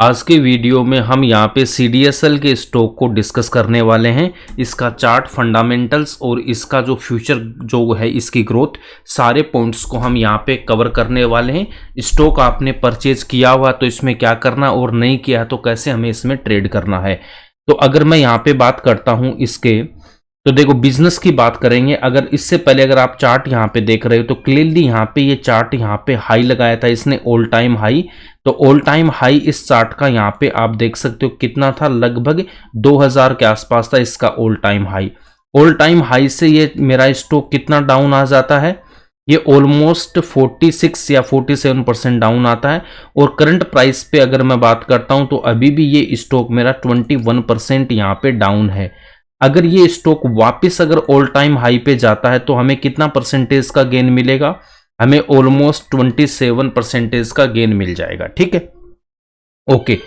आज के वीडियो में हम यहाँ पे CDSL के स्टॉक को डिस्कस करने वाले हैं। इसका चार्ट, फंडामेंटल्स और इसका जो फ्यूचर जो है इसकी ग्रोथ, सारे पॉइंट्स को हम यहाँ पे कवर करने वाले हैं। स्टॉक आपने परचेज किया हुआ तो इसमें क्या करना और नहीं किया तो कैसे हमें इसमें ट्रेड करना है। तो अगर मैं यहाँ पे बात करता हूँ इसके, तो देखो बिजनेस की बात करेंगे। अगर इससे पहले अगर आप चार्ट यहाँ पे देख रहे हो तो क्लियरली यहाँ पे ये चार्ट यहाँ पे हाई लगाया था इसने, ऑल टाइम हाई। तो ऑल टाइम हाई इस चार्ट का यहाँ पे आप देख सकते हो कितना था, लगभग 2000 के आसपास था इसका all time high. All time high से ये मेरा स्टॉक कितना डाउन आ जाता है, ये ऑलमोस्ट 46 या 47% डाउन आता है। और करंट प्राइस पे अगर मैं बात करता हूं तो अभी भी ये स्टॉक मेरा 21% यहाँ पे डाउन है। अगर ये स्टॉक वापस अगर ऑल टाइम हाई पे जाता है तो हमें कितना परसेंटेज का गेन मिलेगा, हमें ऑलमोस्ट 27% का गेन मिल जाएगा। ठीक है, ओके।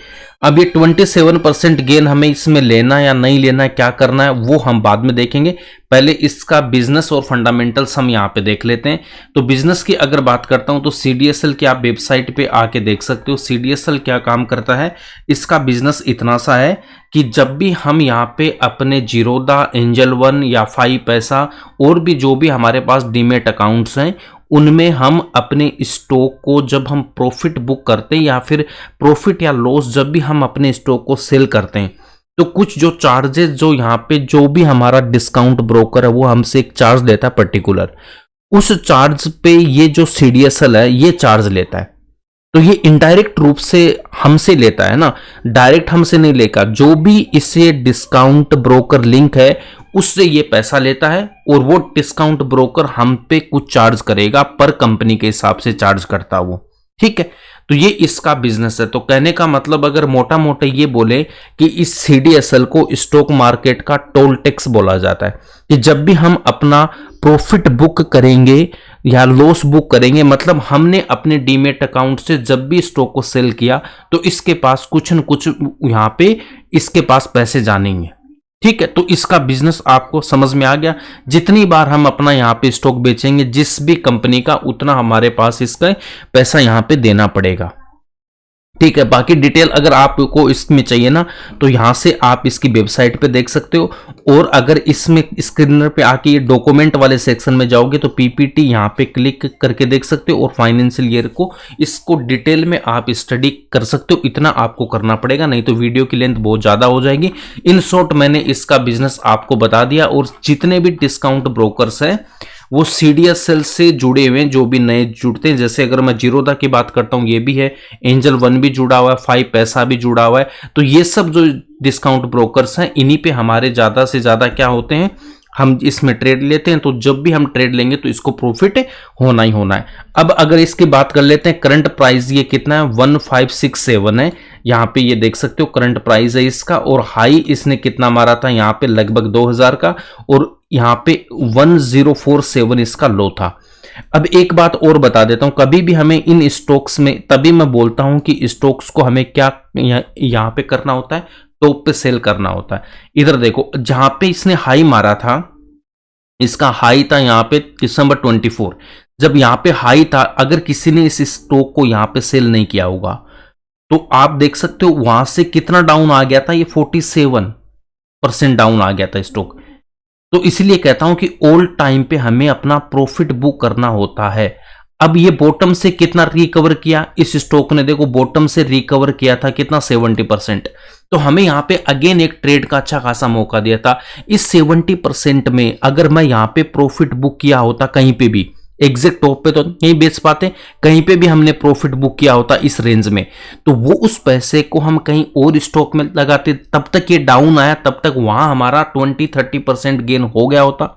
अब ये 27% गेन हमें इसमें लेना या नहीं लेना है, क्या करना है वो हम बाद में देखेंगे। पहले इसका बिजनेस और फंडामेंटल्स हम यहाँ पे देख लेते हैं। तो बिजनेस की अगर बात करता हूं तो CDSL की आप वेबसाइट पे आके देख सकते हो। CDSL क्या काम करता है, इसका बिजनेस इतना सा है कि जब भी हम यहाँ पे अपने जीरोधा, एंजल वन या 5 पैसा और भी जो भी हमारे पास डीमेट अकाउंट्स हैं उनमें हम अपने स्टॉक को जब हम प्रॉफिट बुक करते हैं या फिर प्रॉफिट या लॉस जब भी हम अपने स्टॉक को सेल करते हैं तो कुछ जो चार्जेस, जो यहाँ पे जो भी हमारा डिस्काउंट ब्रोकर है वो हमसे एक चार्ज लेता है पर्टिकुलर, उस चार्ज पे ये जो CDSL है ये चार्ज लेता है। तो ये इनडायरेक्ट रूप से हमसे लेता है ना, डायरेक्ट हमसे नहीं लेगा। जो भी इसे डिस्काउंट ब्रोकर लिंक है उससे ये पैसा लेता है और वो डिस्काउंट ब्रोकर हम पे कुछ चार्ज करेगा, पर कंपनी के हिसाब से चार्ज करता वो। ठीक है, तो ये इसका बिजनेस है। तो कहने का मतलब अगर मोटा मोटा ये बोले कि इस CDSL को स्टॉक मार्केट का टोल टैक्स बोला जाता है कि जब भी हम अपना प्रॉफिट बुक करेंगे या लॉस बुक करेंगे, मतलब हमने अपने डीमेट अकाउंट से जब भी स्टॉक को सेल किया तो इसके पास कुछ न कुछ यहां पे इसके पास पैसे जानेंगे। ठीक है, तो इसका बिजनेस आपको समझ में आ गया। जितनी बार हम अपना यहाँ पे स्टॉक बेचेंगे जिस भी कंपनी का, उतना हमारे पास इसका पैसा यहाँ पे देना पड़ेगा। ठीक है, बाकी डिटेल अगर आपको इसमें चाहिए ना तो यहां से आप इसकी वेबसाइट पे देख सकते हो। और अगर इसमें स्क्रीनर पे आके ये डॉक्यूमेंट वाले सेक्शन में जाओगे तो PPT यहां पे क्लिक करके देख सकते हो और फाइनेंशियल ईयर को इसको डिटेल में आप स्टडी कर सकते हो। इतना आपको करना पड़ेगा, नहीं तो वीडियो की लेंथ बहुत ज्यादा हो जाएगी। इन शॉर्ट मैंने इसका बिजनेस आपको बता दिया। और जितने भी डिस्काउंट ब्रोकर्स हैं वो CDSL से जुड़े हुए हैं, जो भी नए जुड़ते हैं। जैसे अगर मैं जीरोधा की बात करता हूं, ये भी है, एंजल वन भी जुड़ा हुआ है, 5 पैसा भी जुड़ा हुआ है। तो ये सब जो डिस्काउंट ब्रोकर्स हैं इन्हीं पे हमारे ज्यादा से ज्यादा क्या होते हैं, हम इसमें ट्रेड लेते हैं। तो जब भी हम ट्रेड लेंगे तो इसको प्रॉफिट होना ही होना है। अब अगर इसकी बात कर लेते हैं, करंट प्राइस ये कितना है, 1567 है। यहाँ पे ये देख सकते हो करंट प्राइस है इसका। और हाई इसने कितना मारा था यहाँ पे, लगभग 2000 का। और यहाँ पे 1047 इसका लो था। अब एक बात और बता देता हूं, कभी भी हमें इन स्टॉक्स में, तभी मैं बोलता हूं कि स्टॉक्स को हमें क्या यहाँ पे करना होता है, टॉप पे सेल करना होता है। इधर देखो जहां पे इसने हाई मारा था, इसका हाई था यहाँ पे दिसंबर 24। जब यहाँ पे हाई था, अगर किसी ने इस स्टॉक को यहाँ पे सेल नहीं किया होगा तो आप देख सकते हो वहां से कितना डाउन आ गया था, ये 47% डाउन आ गया था स्टॉक। तो इसलिए कहता हूं कि ऑल टाइम पे हमें अपना प्रॉफिट बुक करना होता है। अब ये बॉटम से कितना रिकवर किया इस स्टॉक ने, देखो बॉटम से रिकवर किया था कितना, 70%। तो हमें यहाँ पे अगेन एक ट्रेड का अच्छा खासा मौका दिया था। इस 70% में अगर मैं यहाँ पे प्रॉफिट बुक किया होता, कहीं पे भी एग्जैक्ट टॉप पे तो नहीं बेच पाते, कहीं पे भी हमने प्रॉफिट बुक किया होता इस रेंज में, तो वो उस पैसे को हम कहीं और स्टॉक में लगाते, तब तक ये डाउन आया, तब तक वहां हमारा 20-30% गेन हो गया होता।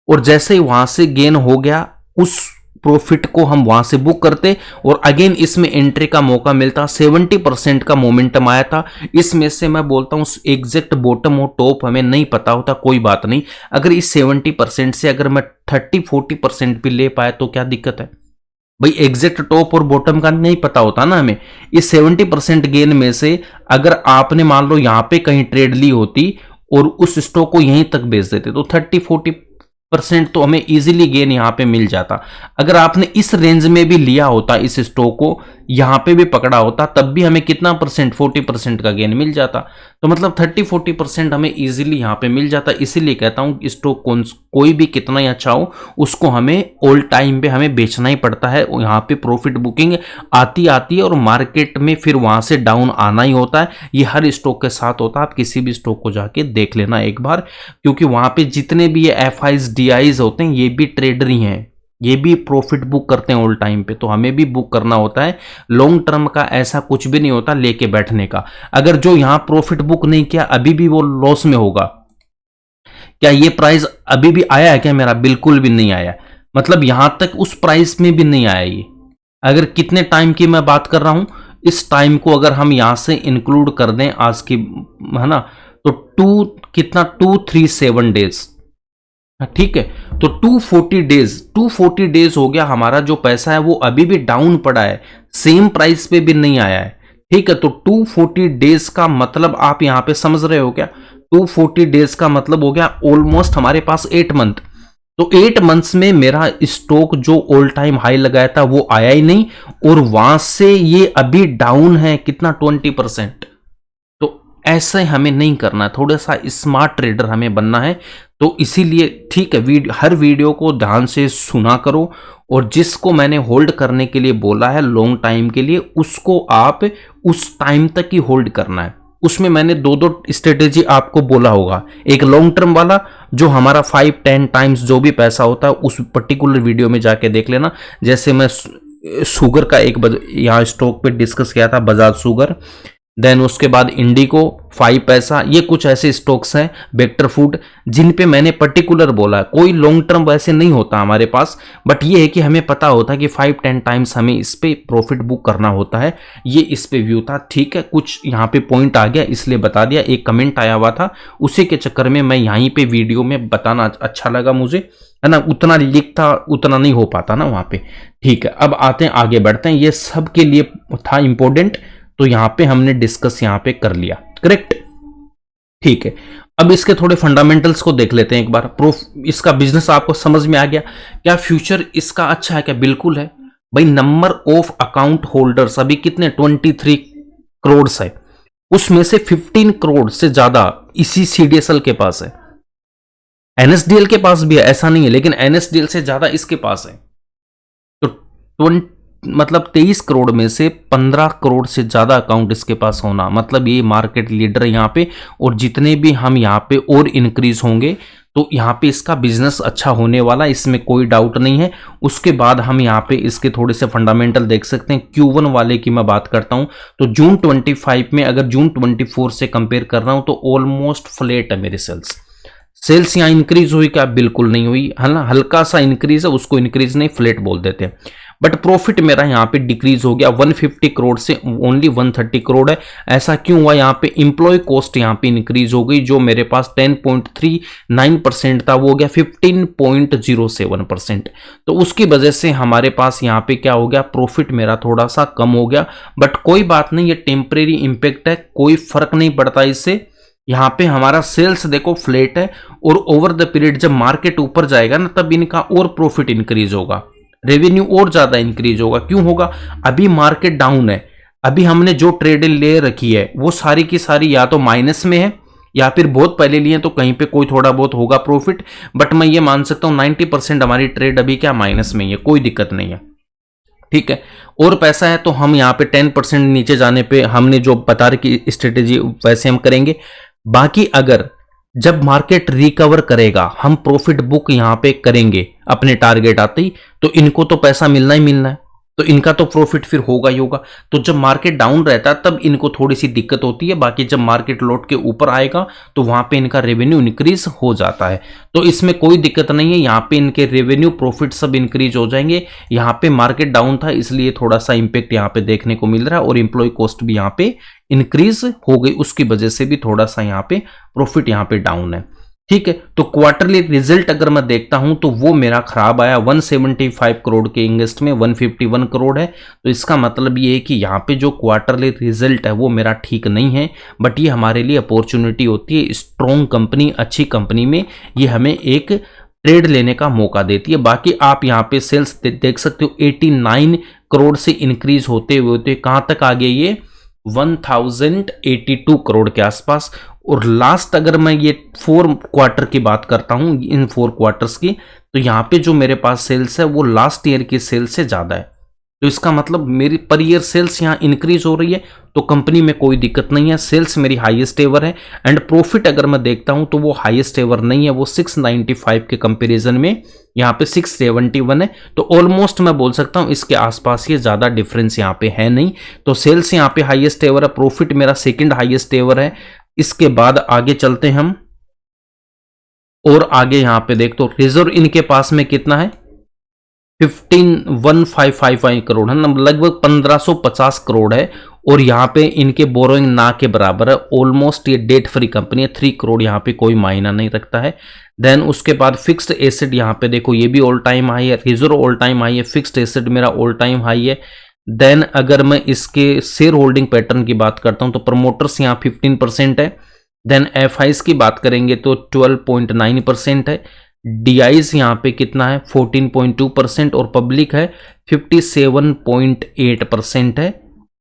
और जैसे ही वहां से गेन हो गया, उस प्रॉफिट को हम वहां से बुक करते और अगेन इसमें एंट्री का मौका मिलता। 70% का मोमेंटम आया था। इसमें से मैं बोलता हूं एग्जैक्ट बॉटम और टॉप हमें नहीं पता होता, कोई बात नहीं। अगर इस 70% से अगर मैं 30-40% भी ले पाया तो क्या दिक्कत है भाई, एग्जैक्ट टॉप और बॉटम का नहीं पता होता ना हमें। इस 70% गेन में से अगर आपने मान लो यहां पे कहीं ट्रेड ली होती और उस स्टॉक को यहीं तक बेच देते तो 30-40 40% तो हमें इजीली गेन यहाँ पे मिल जाता। अगर आपने इस रेंज में भी लिया होता इस स्टॉक को, यहाँ पे भी पकड़ा होता, तब भी हमें कितना परसेंट, 40% का गेन मिल जाता। तो मतलब 30-40% हमें इजीली यहाँ पे मिल जाता। इसीलिए कहता हूँ स्टॉक कोई भी कितना ही अच्छा हो, उसको हमें ऑल टाइम पे हमें बेचना ही पड़ता है। यहाँ पे प्रॉफिट बुकिंग आती है और मार्केट में फिर वहां से डाउन आना ही होता है। ये हर स्टॉक के साथ होता है। आप किसी भी स्टॉक को जाके देख लेना एक बार, क्योंकि वहां पे जितने भी ये FIs DIs होते हैं, ये भी ट्रेडर ही हैं, ये भी प्रॉफिट बुक करते हैं ऑल टाइम पे। तो हमें भी बुक करना होता है। लॉन्ग टर्म का ऐसा कुछ भी नहीं होता लेके बैठने का। अगर जो यहां प्रॉफिट बुक नहीं किया, अभी भी वो लॉस में होगा। क्या ये प्राइस अभी भी आया है क्या मेरा? बिल्कुल भी नहीं आया। मतलब यहां तक उस प्राइस में भी नहीं आया ये। अगर कितने टाइम की मैं बात कर रहा हूं, इस टाइम को अगर हम यहां से इंक्लूड कर दें आज की, है ना, तो 237 डेज, ठीक है। तो 240 डेज हो गया। हमारा जो पैसा है वो अभी भी डाउन पड़ा है, सेम प्राइस पे भी नहीं आया है, ठीक है। तो 240 डेज का मतलब आप यहां पे समझ रहे हो क्या? 240 डेज का मतलब हो गया ऑलमोस्ट हमारे पास 8 मंथ। तो 8 मंथ्स में मेरा स्टॉक जो ऑल टाइम हाई लगाया था वो आया ही नहीं, और वहां से ये अभी डाउन है कितना, 20%। तो ऐसे हमें नहीं करना, थोड़ा सा स्मार्ट ट्रेडर हमें बनना है। तो इसीलिए ठीक है, हर वीडियो को ध्यान से सुना करो, और जिसको मैंने होल्ड करने के लिए बोला है लॉन्ग टाइम के लिए, उसको आप उस टाइम तक ही होल्ड करना है। उसमें मैंने दो स्ट्रेटेजी आपको बोला होगा। एक लॉन्ग टर्म वाला जो हमारा 5-10 टाइम्स जो भी पैसा होता है, उस पर्टिकुलर वीडियो में जाके देख लेना। जैसे मैं शुगर का एक यहाँ स्टॉक पे डिस्कस किया था, बजाज शुगर, देन उसके बाद इंडिको 5 पैसा, ये कुछ ऐसे स्टॉक्स हैं, वेक्टर फूड, जिन पे मैंने पर्टिकुलर बोला है। कोई लॉन्ग टर्म वैसे नहीं होता हमारे पास, बट ये है कि हमें पता होता है कि 5-10 टाइम्स हमें इस पे प्रॉफिट बुक करना होता है। ये इस पे व्यू था, ठीक है। कुछ यहाँ पे पॉइंट आ गया इसलिए बता दिया। एक कमेंट आया हुआ था, उसी के चक्कर में मैं यहीं पे वीडियो में बताना अच्छा लगा मुझे, है ना। उतना लिखता उतना नहीं हो पाता ना वहां पे, ठीक है। अब आते हैं, आगे बढ़ते हैं। ये सब के लिए था इंपॉर्टेंट, तो यहां पे हमने डिस्कस यहां पे कर लिया, करेक्ट, ठीक है। अब इसके थोड़े फंडामेंटल्स को देख लेते हैं एक बार। इसका बिजनेस आपको समझ में आ गया क्या? फ्यूचर इसका अच्छा है क्या? बिल्कुल है भाई। नंबर ऑफ अकाउंट होल्डर्स अभी कितने, 23 करोड़ है। उसमें से 15 करोड़ से ज्यादा इसी CDSL के पास है। NSDL के पास भी है, ऐसा नहीं है, लेकिन NSDL से ज्यादा इसके पास है। तो मतलब 23 करोड़ में से 15 करोड़ से ज्यादा अकाउंट इसके पास होना, मतलब ये मार्केट लीडर यहाँ पे। और जितने भी हम यहाँ पे और इंक्रीज होंगे, तो यहाँ पे इसका बिजनेस अच्छा होने वाला, इसमें कोई डाउट नहीं है। उसके बाद हम यहाँ पे इसके थोड़े से फंडामेंटल देख सकते हैं। Q1 वाले की मैं बात करता हूँ, तो जून 25 में अगर जून 24 से कंपेयर कर रहा हूँ, तो ऑलमोस्ट फ्लैट है मेरे सेल्स यहाँ इंक्रीज हुई क्या? बिल्कुल नहीं हुई, है ना। हल्का सा इंक्रीज है, उसको इंक्रीज नहीं, फ्लैट बोल देते हैं। बट प्रॉफिट मेरा यहाँ पे डिक्रीज हो गया, 150 करोड़ से ओनली 130 करोड़ है। ऐसा क्यों हुआ? यहाँ पे इंप्लॉय कॉस्ट यहाँ पे इंक्रीज हो गई, जो मेरे पास 10.39% था, वो हो गया 15.07%। तो उसकी वजह से हमारे पास यहाँ पे क्या हो गया, प्रॉफिट मेरा थोड़ा सा कम हो गया। बट कोई बात नहीं, ये टेम्परेरी इंपैक्ट है, कोई फर्क नहीं पड़ता इससे। यहाँ पे हमारा सेल्स देखो फ्लैट है, और ओवर द पीरियड जब मार्केट ऊपर जाएगा ना, तब इनका और प्रॉफिट इंक्रीज होगा, रेवेन्यू और ज्यादा इंक्रीज होगा। क्यों होगा? अभी मार्केट डाउन है, अभी हमने जो ट्रेड ले रखी है वो सारी की सारी या तो माइनस में है, या फिर बहुत पहले लिए तो कहीं पे कोई थोड़ा बहुत होगा प्रॉफिट। बट मैं ये मान सकता हूं 90% हमारी ट्रेड अभी क्या माइनस में ही है, कोई दिक्कत नहीं है, ठीक है। और पैसा है तो हम यहाँ पे 10% नीचे जाने पे हमने जो बता रही की स्ट्रेटेजी वैसे हम करेंगे। बाकी अगर जब मार्केट रिकवर करेगा, हम प्रॉफिट बुक यहां पे करेंगे अपने टारगेट आते ही, तो इनको तो पैसा मिलना ही मिलना है, तो इनका तो प्रॉफिट फिर होगा ही होगा। तो जब मार्केट डाउन रहता है तब इनको थोड़ी सी दिक्कत होती है, बाकी जब मार्केट लौट के ऊपर आएगा तो वहां पे इनका रेवेन्यू इंक्रीज हो जाता है। तो इसमें कोई दिक्कत नहीं है, यहाँ पे इनके रेवेन्यू प्रॉफिट सब इंक्रीज हो जाएंगे। यहाँ पे मार्केट डाउन था इसलिए थोड़ा सा इंपैक्ट यहाँ पे देखने को मिल रहा है, और एम्प्लॉय कॉस्ट भी यहाँ पे इंक्रीज हो गई, उसकी वजह से भी थोड़ा सा यहाँ पे प्रॉफिट यहाँ पे डाउन है, ठीक है। तो क्वार्टरली रिजल्ट अगर मैं देखता हूं तो वो मेरा खराब आया, 175 करोड़ के इन्वेस्ट में 151 करोड़ है। तो इसका मतलब ये है कि यहाँ पे जो क्वार्टरली रिजल्ट है वो मेरा ठीक नहीं है। बट ये हमारे लिए अपॉर्चुनिटी होती है, स्ट्रॉन्ग कंपनी, अच्छी कंपनी में ये हमें एक ट्रेड लेने का मौका देती है। बाकी आप यहाँ पे सेल्स देख सकते हो 89 करोड़ से इंक्रीज होते होते कहाँ तक आ गए ये 1082 करोड़ के आसपास। और लास्ट अगर मैं ये 4 क्वार्टर की बात करता हूं, इन 4 क्वार्टर्स की, तो यहाँ पे जो मेरे पास सेल्स है वो लास्ट ईयर की सेल्स से ज्यादा है। तो इसका मतलब मेरी पर ईयर सेल्स यहाँ इंक्रीज हो रही है, तो कंपनी में कोई दिक्कत नहीं है, सेल्स मेरी हाईएस्ट एवर है। एंड प्रॉफिट अगर मैं देखता हूं तो वो हाईएस्ट एवर नहीं है, वो 695 के कंपैरिजन में यहाँ पे 671 है। तो ऑलमोस्ट मैं बोल सकता हूं इसके आसपास ये ज्यादा डिफरेंस यहाँ पे है नहीं। तो सेल्स यहाँ पे हाईएस्ट एवर है, प्रॉफिट मेरा सेकंड हाईएस्ट एवर है। इसके बाद आगे चलते हैं हम, और आगे यहां पे देख तो रिजर्व इनके पास में कितना है 15,155 करोड़ है, लगभग 1550 करोड़ है। और यहाँ पे इनके बोरोइंग ना के बराबर है, ऑलमोस्ट ये डेट फ्री कंपनी है, 3 करोड़ यहाँ पे कोई मायना नहीं रखता है। देन उसके बाद फिक्स्ड एसेट यहाँ पे देखो ये भी ऑल टाइम हाई है, रिजर्व ऑल टाइम हाई है, फिक्स्ड एसेट मेरा ऑल टाइम हाई है। देन अगर मैं इसके शेयर होल्डिंग पैटर्न की बात करता हूं तो प्रमोटर्स यहाँ 15% है। देन एफआईज की बात करेंगे तो 12.9% है। डीआईज यहाँ पे कितना है 14.2% और पब्लिक है 57.8% है।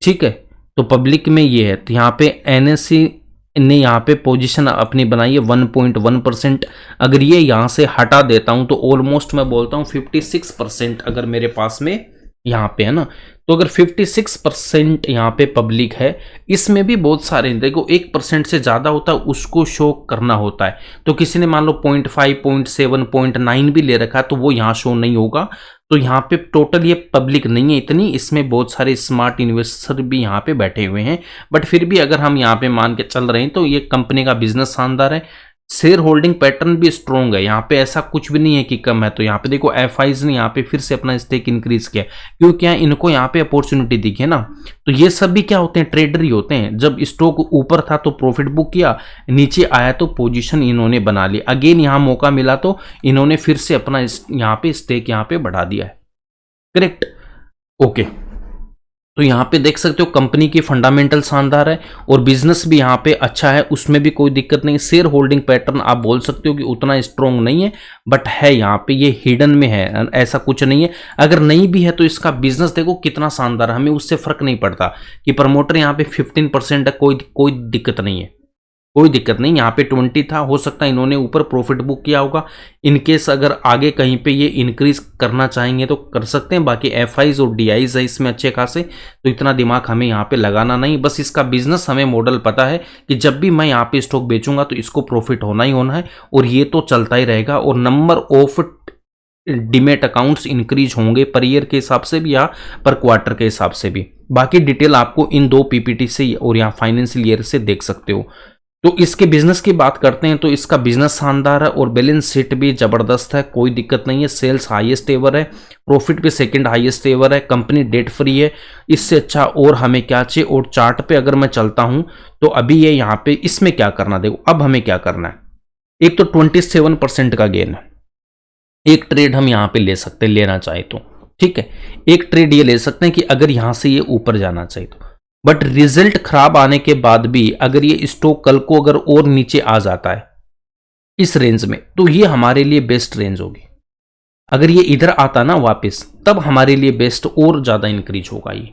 ठीक है, तो पब्लिक में ये है। तो यहाँ पे एनएससी ने यहाँ पे पोजीशन अपनी बनाई है 1.1%। अगर ये यहाँ से हटा देता हूं तो ऑलमोस्ट मैं बोलता हूँ 56% अगर मेरे पास में यहाँ पे है ना। तो अगर 56% यहाँ पे पब्लिक है, इसमें भी बहुत सारे देखो 1% से ज्यादा होता है उसको शो करना होता है। तो किसी ने मान लो 0.5, 0.7, 0.9 भी ले रखा है तो वो यहाँ शो नहीं होगा। तो यहाँ पे टोटल ये पब्लिक नहीं है इतनी, इसमें बहुत सारे स्मार्ट इन्वेस्टर भी यहाँ पे बैठे हुए हैं। बट फिर भी अगर हम यहाँ पे मान के चल रहे हैं तो ये कंपनी का बिजनेस शानदार है, शेयर होल्डिंग पैटर्न भी स्ट्रॉन्ग है, यहाँ पे ऐसा कुछ भी नहीं है कि कम है। तो यहाँ पे देखो एफआईज ने यहाँ पे फिर से अपना स्टेक इंक्रीज किया, क्योंकि इनको यहाँ पे अपॉर्चुनिटी दिखी है ना। तो ये सब भी क्या होते हैं, ट्रेडर ही होते हैं। जब स्टॉक ऊपर था तो प्रॉफिट बुक किया, नीचे आया तो पोजीशन इन्होंने बना ली, अगेन यहाँ मौका मिला तो इन्होंने फिर से अपना यहाँ पे स्टेक यहाँ पे बढ़ा दिया है। Correct, okay. तो यहाँ पे देख सकते हो कंपनी की फंडामेंटल शानदार है और बिजनेस भी यहाँ पे अच्छा है, उसमें भी कोई दिक्कत नहीं। शेयर होल्डिंग पैटर्न आप बोल सकते हो कि उतना स्ट्रॉन्ग नहीं है, बट है यहाँ पे, ये हिडन में है, ऐसा कुछ नहीं है। अगर नहीं भी है तो इसका बिजनेस देखो कितना शानदार है, हमें उससे फर्क नहीं पड़ता कि प्रमोटर यहाँ पे 15% है, कोई दिक्कत नहीं है, कोई दिक्कत नहीं। यहाँ पे 20 था, हो सकता है इन्होंने ऊपर प्रॉफिट बुक किया होगा। इनकेस अगर आगे कहीं पे ये इंक्रीज करना चाहेंगे तो कर सकते हैं। बाकी एफआईज और डीआईज है इसमें अच्छे खासे, तो इतना दिमाग हमें यहाँ पे लगाना नहीं। बस इसका बिजनेस हमें मॉडल पता है कि जब भी मैं यहाँ पे स्टॉक बेचूंगा तो इसको प्रॉफिट होना ही होना है, और ये तो चलता ही रहेगा। और number of demat accounts increase होंगे पर ईयर के हिसाब से भी या पर क्वार्टर के हिसाब से भी। बाकी डिटेल आपको इन 2 पीपीटी से और यहाँ फाइनेंशियल ईयर से देख सकते हो। तो इसके बिजनेस की बात करते हैं तो इसका बिजनेस शानदार है और बैलेंस शीट भी जबरदस्त है, कोई दिक्कत नहीं है। सेल्स हाईएस्ट एवर है, प्रॉफिट भी सेकंड हाईएस्ट एवर है, कंपनी डेट फ्री है। इससे अच्छा और हमें क्या चाहिए। और चार्ट पे अगर मैं चलता हूं तो अभी ये यहाँ पे इसमें क्या करना, देखो अब हमें क्या करना है। एक तो 27% का गेन है, एक ट्रेड हम यहाँ पे ले सकते हैं लेना चाहे तो, ठीक है। एक ट्रेड ये ले सकते हैं कि अगर यहां से ये ऊपर जाना चाहिए तो, बट रिजल्ट खराब आने के बाद भी अगर ये स्टॉक कल को अगर और नीचे आ जाता है इस रेंज में तो ये हमारे लिए बेस्ट रेंज होगी। अगर ये इधर आता ना वापस तब हमारे लिए बेस्ट और ज्यादा इंक्रीज होगा ये।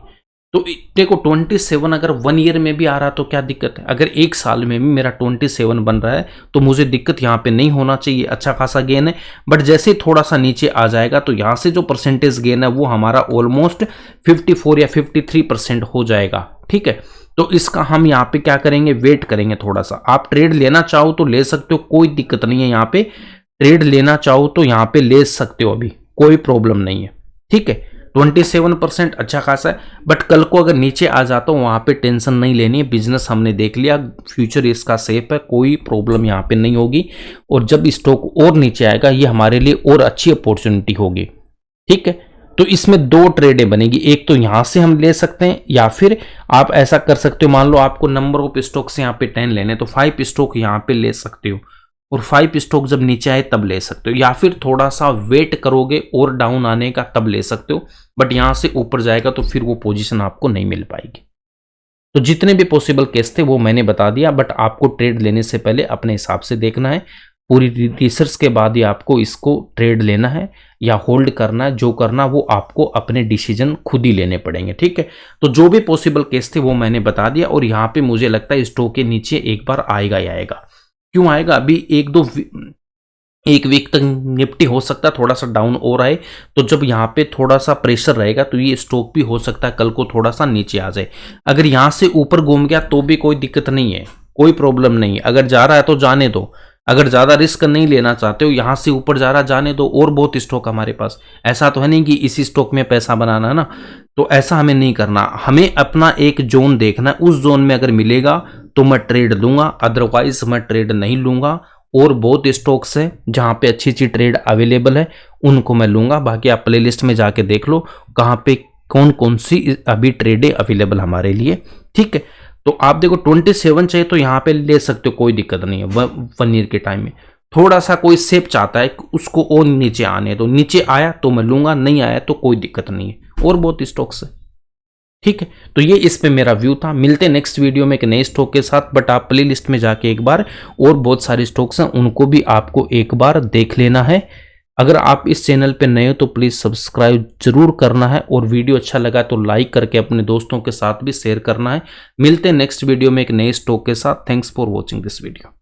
तो देखो 27 अगर 1 ईयर में भी आ रहा तो क्या दिक्कत है। अगर 1 साल में भी मेरा 27 बन रहा है तो मुझे दिक्कत यहाँ पे नहीं होना चाहिए, अच्छा खासा गेन है। बट जैसे थोड़ा सा नीचे आ जाएगा तो यहाँ से जो परसेंटेज गेन है वो हमारा ऑलमोस्ट 54 या 53% हो जाएगा, ठीक है। तो इसका हम यहाँ पे क्या करेंगे, वेट करेंगे थोड़ा सा। आप ट्रेड लेना चाहो तो ले सकते हो, कोई दिक्कत नहीं है। यहाँ पे ट्रेड लेना चाहो तो यहाँ पे ले सकते हो, अभी कोई प्रॉब्लम नहीं है, ठीक है। 27% अच्छा खासा है, बट कल को अगर नीचे आ जाता हूं वहां पे टेंशन नहीं लेनी है। बिजनेस हमने देख लिया, फ्यूचर इसका सेफ है, कोई प्रॉब्लम यहाँ पे नहीं होगी। और जब स्टॉक और नीचे आएगा ये हमारे लिए और अच्छी अपॉर्चुनिटी होगी, ठीक है। तो इसमें 2 ट्रेडें बनेगी, एक तो यहां से हम ले सकते हैं या फिर आप ऐसा कर सकते हो, मान लो आपको नंबर ऑफ स्टॉक से यहाँ पे 10 लेने तो 5 स्टॉक यहाँ पे ले सकते हो और 5 स्टॉक जब नीचे आए तब ले सकते हो, या फिर थोड़ा सा वेट करोगे और डाउन आने का तब ले सकते हो। बट यहां से ऊपर जाएगा तो फिर वो पोजीशन आपको नहीं मिल पाएगी। तो जितने भी पॉसिबल केस थे वो मैंने बता दिया, बट आपको ट्रेड लेने से पहले अपने हिसाब से देखना है। पूरी रिसर्च के बाद ही आपको इसको ट्रेड लेना है या होल्ड करना है। जो करना वो आपको अपने डिसीजन खुद ही लेने पड़ेंगे, ठीक है। तो जो भी पॉसिबल केस थे वो मैंने बता दिया, और यहाँ पे मुझे लगता है स्टॉक के नीचे एक बार आएगा ही आएगा। क्यों आएगा? अभी एक वीक तक निफ्टी हो सकता है थोड़ा सा डाउन हो रहा है, तो जब यहाँ पे थोड़ा सा प्रेशर रहेगा तो ये स्टॉक भी हो सकता है कल को थोड़ा सा नीचे आ जाए। अगर यहाँ से ऊपर घूम गया तो भी कोई दिक्कत नहीं है, कोई प्रॉब्लम नहीं है। अगर जा रहा है तो जाने दो, अगर ज़्यादा रिस्क नहीं लेना चाहते हो, यहाँ से ऊपर जा रहा जाने दो, और बहुत स्टॉक हमारे पास। ऐसा तो है नहीं कि इसी स्टॉक में पैसा बनाना है ना, तो ऐसा हमें नहीं करना। हमें अपना एक जोन देखना है, उस जोन में अगर मिलेगा तो मैं ट्रेड लूंगा, अदरवाइज मैं ट्रेड नहीं लूंगा। और बहुत स्टॉक्स है जहाँ पे अच्छी अच्छी ट्रेड अवेलेबल है, उनको मैं लूंगा। बाकी आप प्लेलिस्ट में जाके देख लो कहाँ पे कौन कौन सी अभी ट्रेडें अवेलेबल हमारे लिए, ठीक है। तो आप देखो 27 चाहिए तो यहाँ पे ले सकते हो, कोई दिक्कत नहीं है। 1 ईयर के टाइम में थोड़ा सा कोई सेप चाहता है उसको और नीचे आने दो, नीचे आया तो मैं लूंगा, नहीं आया तो कोई दिक्कत नहीं है। और बहुत स्टॉक्स है, ठीक है। तो ये इस पे मेरा व्यू था। मिलते हैं नेक्स्ट वीडियो में एक नए स्टॉक के साथ, बट आप प्ले लिस्ट में जाके एक बार, और बहुत सारे स्टॉक्स हैं उनको भी आपको एक बार देख लेना है। अगर आप इस चैनल पे नए हो तो प्लीज़ सब्सक्राइब जरूर करना है, और वीडियो अच्छा लगा तो लाइक करके अपने दोस्तों के साथ भी शेयर करना है। मिलते हैं नेक्स्ट वीडियो में एक नए स्टॉक के साथ। Thanks for watching this video.